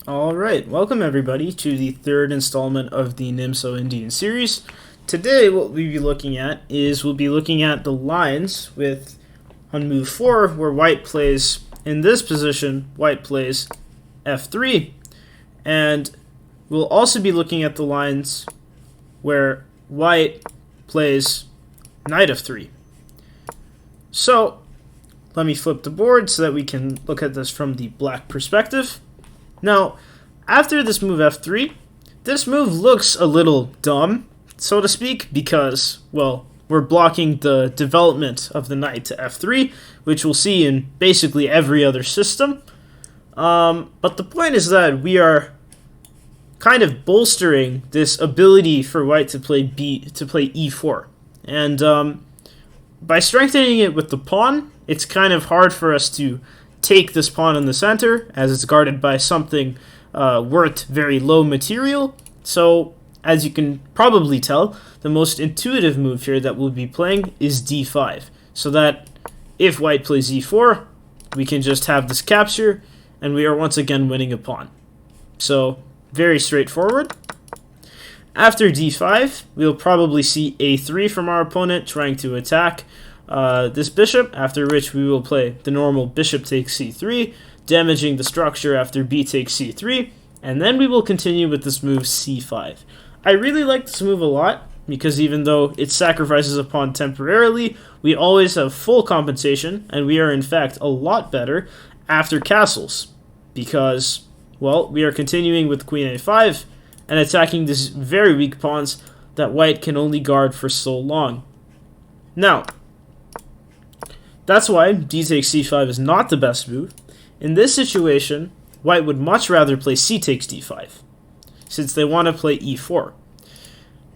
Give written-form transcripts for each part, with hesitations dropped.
Alright, welcome everybody to the third installment of the Nimzo-Indian series. Today what we'll be looking at is the lines with on move 4 where white plays, in this position, white plays f3, and we'll also be looking at the lines where white plays knight f3. So, let me flip the board so that we can look at this from the black perspective. Now, after this move f3, this move looks a little dumb, so to speak, because, well, we're blocking the development of the knight to f3, which we'll see in basically every other system. But the point is that we are kind of bolstering this ability for white to play e4. And by strengthening it with the pawn, it's kind of hard for us to take this pawn in the center, as it's guarded by something worth very low material. So, as you can probably tell, the most intuitive move here that we'll be playing is d5, so that if white plays e4, we can just have this capture, and we are once again winning a pawn. So, very straightforward. After d5, we'll probably see a3 from our opponent trying to attack this bishop, after which we will play the normal bishop takes c3, damaging the structure after b takes c3, and then we will continue with this move c5. I really like this move a lot, because even though it sacrifices a pawn temporarily, we always have full compensation, and we are in fact a lot better after castles, because, well, we are continuing with queen a5, and attacking these very weak pawns that white can only guard for so long. Now, that's why d takes c5 is not the best move. In this situation, white would much rather play c takes d5, since they want to play e4.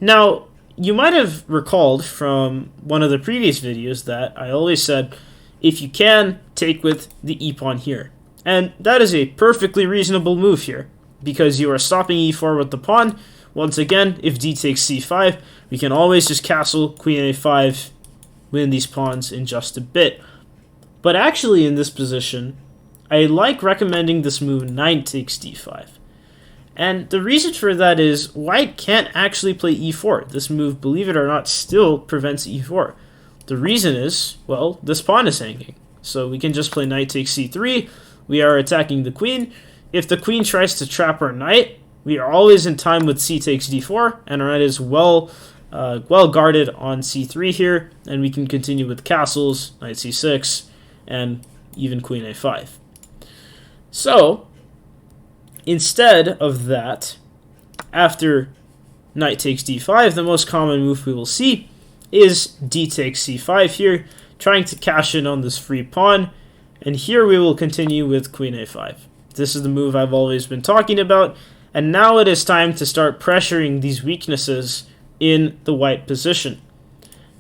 Now, you might have recalled from one of the previous videos that I always said, if you can, take with the e-pawn here. And that is a perfectly reasonable move here, because you are stopping e4 with the pawn. Once again, if d takes c5, we can always just castle queen a5, win these pawns in just a bit. But actually in this position, I like recommending this move knight takes d5. And the reason for that is white can't actually play e4. This move, believe it or not, still prevents e4. The reason is, well, this pawn is hanging. So we can just play knight takes c3. We are attacking the queen. If the queen tries to trap our knight, we are always in time with c takes d4, and our knight is well guarded on c3 here, and we can continue with castles, knight c6, and even queen a5. So, instead of that, after knight takes d5, the most common move we will see is d takes c5 here, trying to cash in on this free pawn, and here we will continue with queen a5. This is the move I've always been talking about, and now it is time to start pressuring these weaknesses in the white position.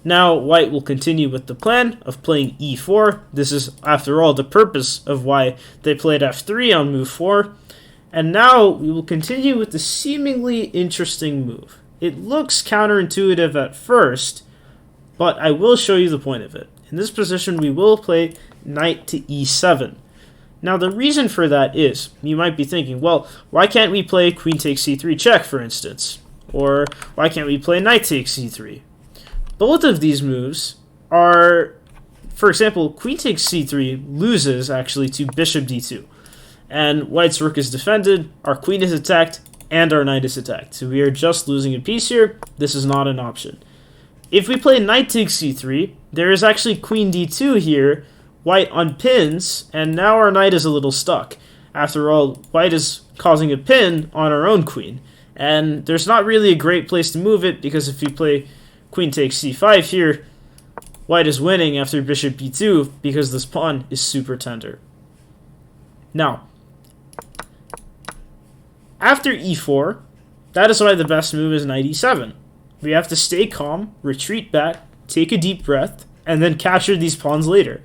Now, white will continue with the plan of playing e4. This is, after all, the purpose of why they played f3 on move 4. And now we will continue with the seemingly interesting move. It looks counterintuitive at first, but I will show you the point of it. In this position, we will play knight to e7. Now, the reason for that is, you might be thinking, well, why can't we play queen takes c3 check, for instance? Or why can't we play knight takes c3? Both of these moves are, for example, queen takes c3 loses, actually, to bishop d2. And white's rook is defended, our queen is attacked, and our knight is attacked. So we are just losing a piece here. This is not an option. If we play knight takes c3, there is actually queen d2 here. White unpins, and now our knight is a little stuck. After all, white is causing a pin on our own queen. And there's not really a great place to move it, because if we play queen takes c5 here, white is winning after bishop b2, because this pawn is super tender. Now, after e4, that is why the best move is knight e7. We have to stay calm, retreat back, take a deep breath, and then capture these pawns later.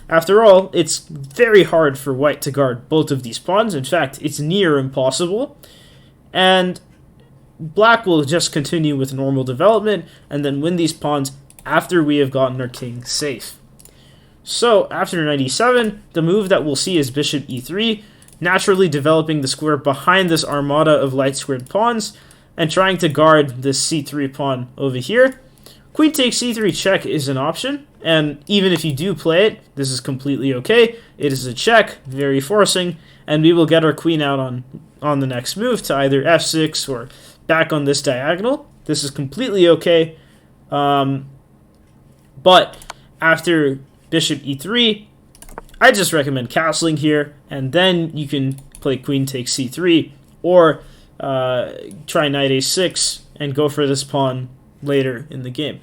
After all, it's very hard for white to guard both of these pawns. In fact, it's near impossible. And black will just continue with normal development and then win these pawns after we have gotten our king safe. So, after knight e7, the move that we'll see is bishop e3, naturally developing the square behind this armada of light squared pawns and trying to guard this c3 pawn over here. Queen takes c3 check is an option, and even if you do play it, this is completely okay. It is a check, very forcing, and we will get our queen out on the next move to either f6 or back on this diagonal. This is completely okay, but after bishop e3, I just recommend castling here, and then you can play queen takes c3, or try knight a6 and go for this pawn later in the game.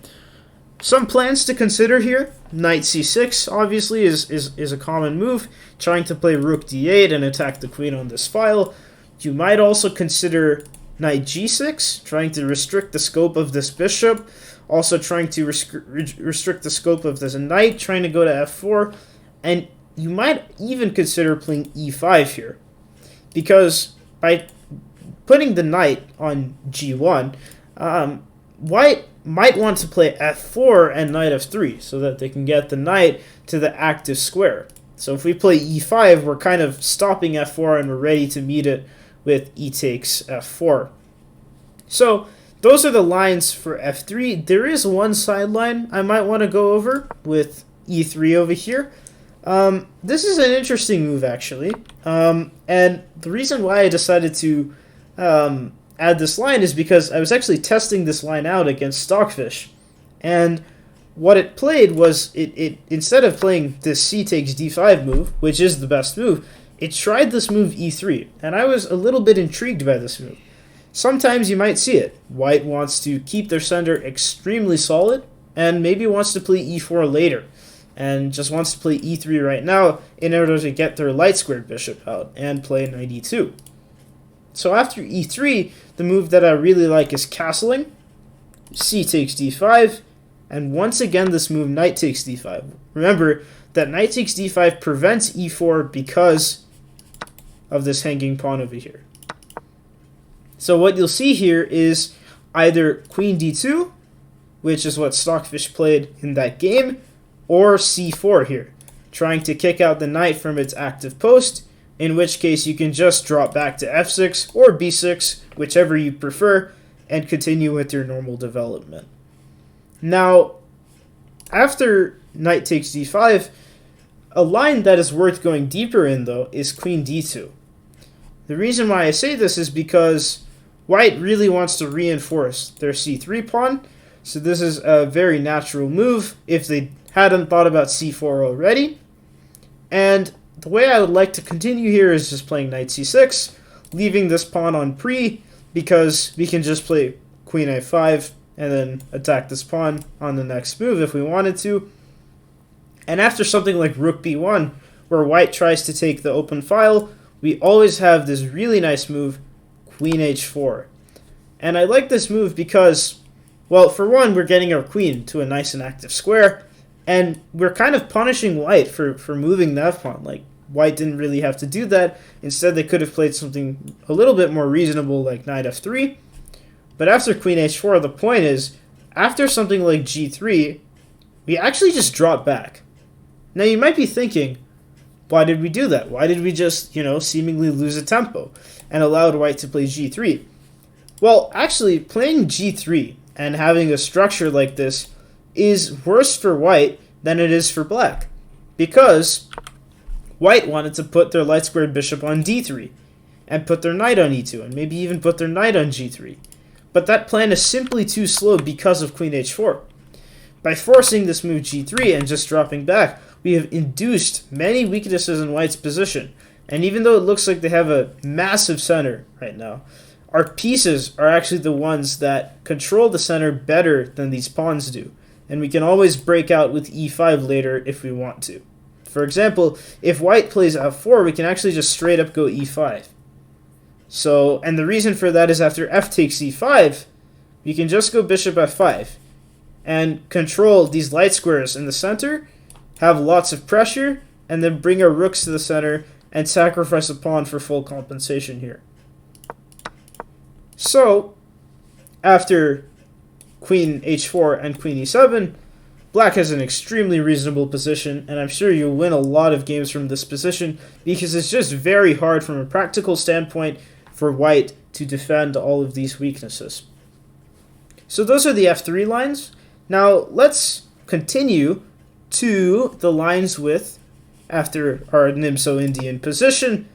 Some plans to consider here. Knight c6 obviously is a common move, trying to play rook d8 and attack the queen on this file. You might also consider knight g6, trying to restrict the scope of this bishop, also trying to restrict the scope of this knight, trying to go to f4, and you might even consider playing e5 here, because by putting the knight on g1, white might want to play f4 and knight f3 so that they can get the knight to the active square. So if we play e5, we're kind of stopping f4 and we're ready to meet it with e takes f4. So those are the lines for f3. There is one sideline I might want to go over with e3 over here. This is an interesting move, actually. And the reason why I decided to add this line is because I was actually testing this line out against Stockfish. And what it played was, it instead of playing this c takes d5 move, which is the best move, it tried this move e3. And I was a little bit intrigued by this move. Sometimes you might see it. White wants to keep their center extremely solid, and maybe wants to play e4 later, and just wants to play e3 right now in order to get their light squared bishop out and play knight e2. So after e3, the move that I really like is castling, c takes d5, and once again this move knight takes d5. Remember that knight takes d5 prevents e4 because of this hanging pawn over here. So what you'll see here is either queen d2, which is what Stockfish played in that game, or c4 here, trying to kick out the knight from its active post, in which case you can just drop back to f6 or b6, whichever you prefer, and continue with your normal development. Now, after knight takes d5, a line that is worth going deeper in, though, is queen d2. The reason why I say this is because white really wants to reinforce their c3 pawn, so this is a very natural move if they hadn't thought about c4 already. And the way I would like to continue here is just playing knight c6, leaving this pawn on pre, because we can just play queen a5 and then attack this pawn on the next move if we wanted to. And after something like rook b1, where white tries to take the open file, we always have this really nice move, queen h4. And I like this move because, well, for one, we're getting our queen to a nice and active square, and we're kind of punishing white for moving the f-pawn. Like, white didn't really have to do that. Instead, they could have played something a little bit more reasonable like knight f3. But after queen h4, the point is, after something like g3, we actually just drop back. Now, you might be thinking, why did we do that? Why did we just, seemingly lose a tempo and allowed white to play g3? Well, actually, playing g3 and having a structure like this is worse for white than it is for black, because white wanted to put their light squared bishop on d3 and put their knight on e2 and maybe even put their knight on g3. But that plan is simply too slow because of queen h4. By forcing this move g3 and just dropping back, we have induced many weaknesses in white's position. And even though it looks like they have a massive center right now, our pieces are actually the ones that control the center better than these pawns do. And we can always break out with e5 later if we want to. For example, if white plays f4, we can actually just straight up go e5. So, and the reason for that is after f takes e5, we can just go bishop f5 and control these light squares in the center, have lots of pressure, and then bring our rooks to the center and sacrifice a pawn for full compensation here. So, after queen h4 and queen e7, black has an extremely reasonable position, and I'm sure you'll win a lot of games from this position because it's just very hard from a practical standpoint for white to defend all of these weaknesses. So those are the f3 lines. Now let's continue to the lines with, after our Nimzo-Indian position,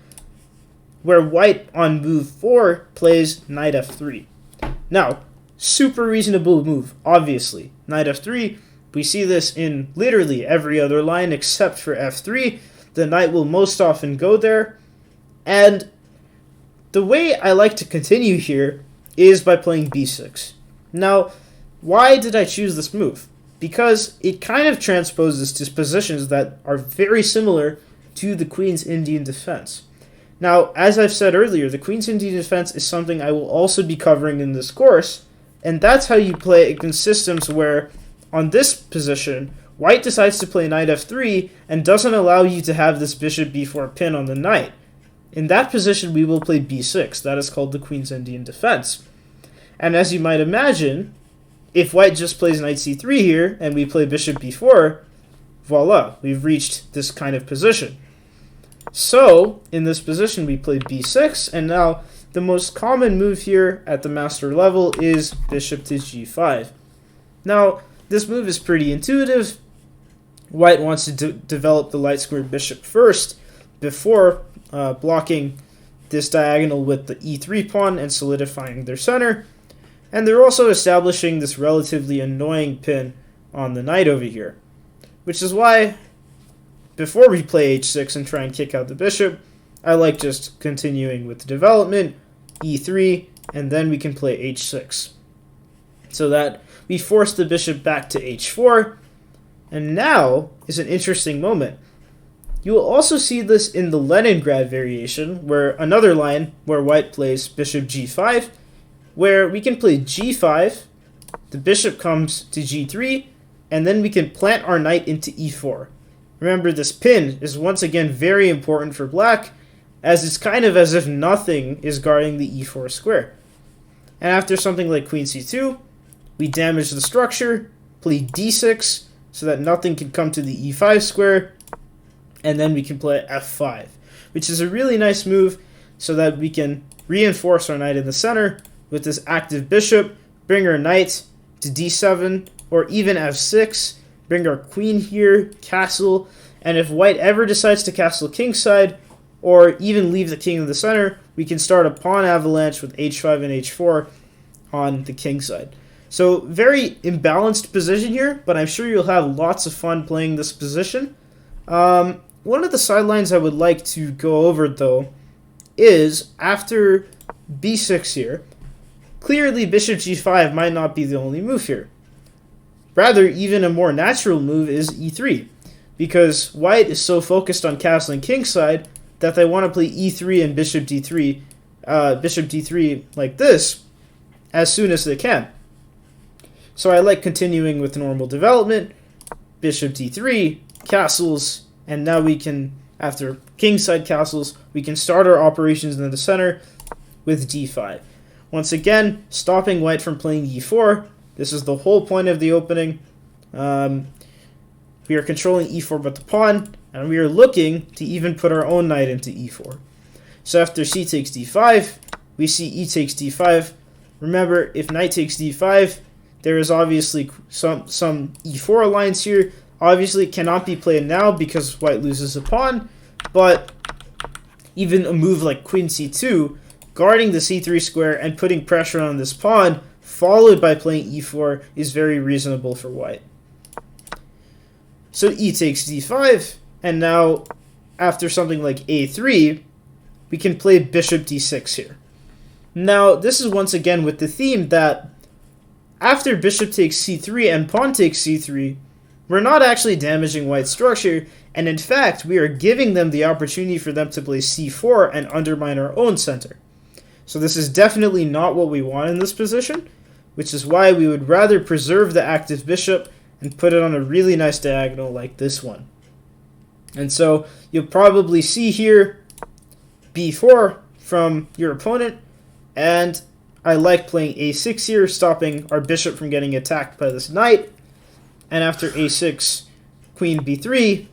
where white on move 4 plays knight f3. Now, super reasonable move, obviously. Knight f3, we see this in literally every other line except for f3. The knight will most often go there. And the way I like to continue here is by playing b6. Now, why did I choose this move? Because it kind of transposes to positions that are very similar to the Queen's Indian defense. Now, as I've said earlier, the Queen's Indian defense is something I will also be covering in this course, and that's how you play against systems where, on this position, white decides to play knight f3 and doesn't allow you to have this bishop b4 pin on the knight. In that position, we will play b6. That is called the Queen's Indian defense. And as you might imagine, if white just plays knight c3 here, and we play bishop b4, voila, we've reached this kind of position. So, in this position, we play b6, and now the most common move here at the master level is bishop to g5. Now, this move is pretty intuitive. White wants to develop the light square bishop first before blocking this diagonal with the e3 pawn and solidifying their center. And they're also establishing this relatively annoying pin on the knight over here. Which is why, before we play h6 and try and kick out the bishop, I like just continuing with the development, e3, and then we can play h6. So that we force the bishop back to h4, and now is an interesting moment. You will also see this in the Leningrad variation, where another line where white plays bishop g5, where we can play g5, the bishop comes to g3, and then we can plant our knight into e4. Remember, this pin is once again very important for black, as it's kind of as if nothing is guarding the e4 square. And after something like queen c2, we damage the structure, play d6, so that nothing can come to the e5 square, and then we can play f5, which is a really nice move so that we can reinforce our knight in the center with this active bishop, bring our knight to d7, or even f6, bring our queen here, castle, and if white ever decides to castle kingside, or even leave the king in the center, we can start a pawn avalanche with h5 and h4 on the king side. So very imbalanced position here, but I'm sure you'll have lots of fun playing this position. One of the sidelines I would like to go over, though, is after b6 here, clearly bishop g5 might not be the only move here. Rather, even a more natural move is e3, because white is so focused on castling kingside that they want to play e3 and bishop d3 like this as soon as they can. So I like continuing with normal development, bishop d3, castles, and now we can, after kingside castles, we can start our operations in the center with d5. Once again, stopping white from playing e4. This is the whole point of the opening. We are controlling e4 with the pawn, and we are looking to even put our own knight into e4. So after c takes d5, we see e takes d5. Remember, if knight takes d5, there is obviously some e4 lines here. Obviously, it cannot be played now because white loses a pawn, but even a move like queen c2, guarding the c3 square and putting pressure on this pawn, followed by playing e4, is very reasonable for white. So e takes d5, and now, after something like a3, we can play bishop d6 here. Now, this is once again with the theme that after bishop takes c3 and pawn takes c3, we're not actually damaging white's structure, and in fact, we are giving them the opportunity for them to play c4 and undermine our own center. So this is definitely not what we want in this position, which is why we would rather preserve the active bishop and put it on a really nice diagonal like this one. And so you'll probably see here b4 from your opponent, and I like playing a6 here, stopping our bishop from getting attacked by this knight. and after a6, queen b3,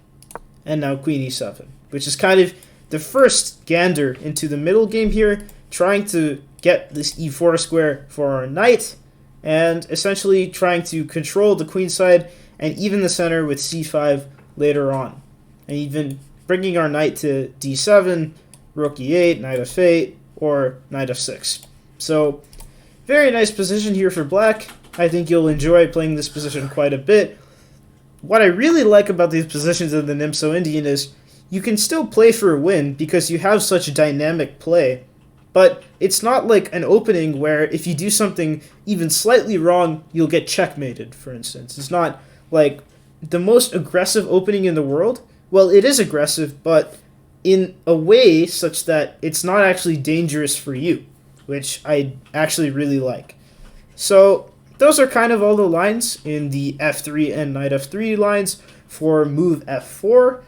and now queen e7, which is kind of the first gander into the middle game here, trying to get this e4 square for our knight, and essentially trying to control the queen side and even the center with c5 later on. And even bringing our knight to d7, rook e8, knight f8, or knight f6. So, very nice position here for black. I think you'll enjoy playing this position quite a bit. What I really like about these positions in the Nimzo-Indian is you can still play for a win because you have such dynamic play. But it's not like an opening where if you do something even slightly wrong, you'll get checkmated, for instance. It's not like the most aggressive opening in the world. Well, it is aggressive, but in a way such that it's not actually dangerous for you, which I actually really like. So those are kind of all the lines in the f3 and knight f3 lines for move f4.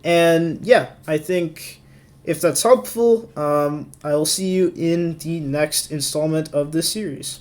And yeah, I think if that's helpful, I will see you in the next installment of this series.